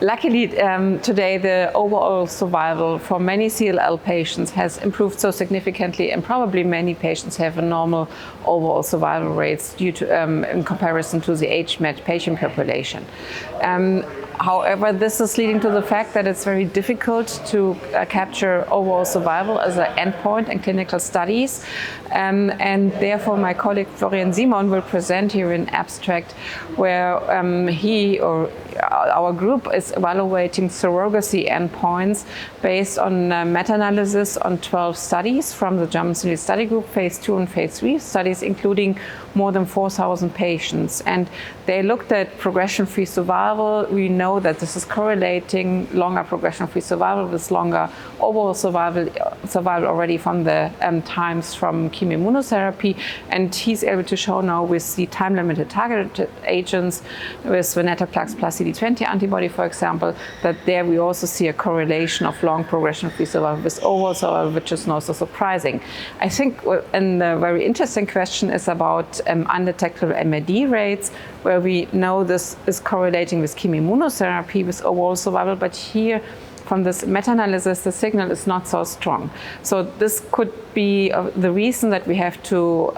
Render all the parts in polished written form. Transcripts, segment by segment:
Luckily, today the overall survival for many CLL patients has improved so significantly, and probably many patients have a normal overall survival rates due to, in comparison to the age-matched patient population. However, this is leading to the fact that it's very difficult to capture overall survival as an endpoint in clinical studies. And therefore, my colleague Florian Simon will present here an abstract where he or our group is evaluating surrogacy endpoints based on meta-analysis on 12 studies from the German CLL study group, phase 2 and phase 3 studies, including more than 4,000 patients. And they looked at progression-free survival. We know that this is correlating longer progression-free survival with longer overall survival already from the times from chemoimmunotherapy. And he's able to show now with the time-limited targeted agents, with venetoclax plus CD20 antibody, for example, that there we also see a correlation of long progression-free survival with overall survival, which is not so surprising. I think a very interesting question is about undetectable MAD rates, where we know this is correlating with chemoimmunotherapy with overall survival, but here from this meta-analysis, the signal is not so strong. So this could be the reason that we have to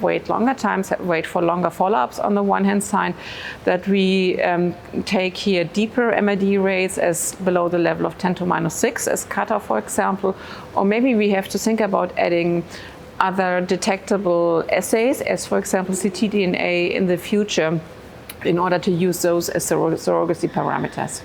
wait longer times, wait for longer follow-ups on the one hand side, that we take here deeper MAD rates as below the level of 10 to minus 6 as cutoff, for example, or maybe we have to think about adding other detectable assays, as for example ctDNA in the future, in order to use those as surrogacy parameters.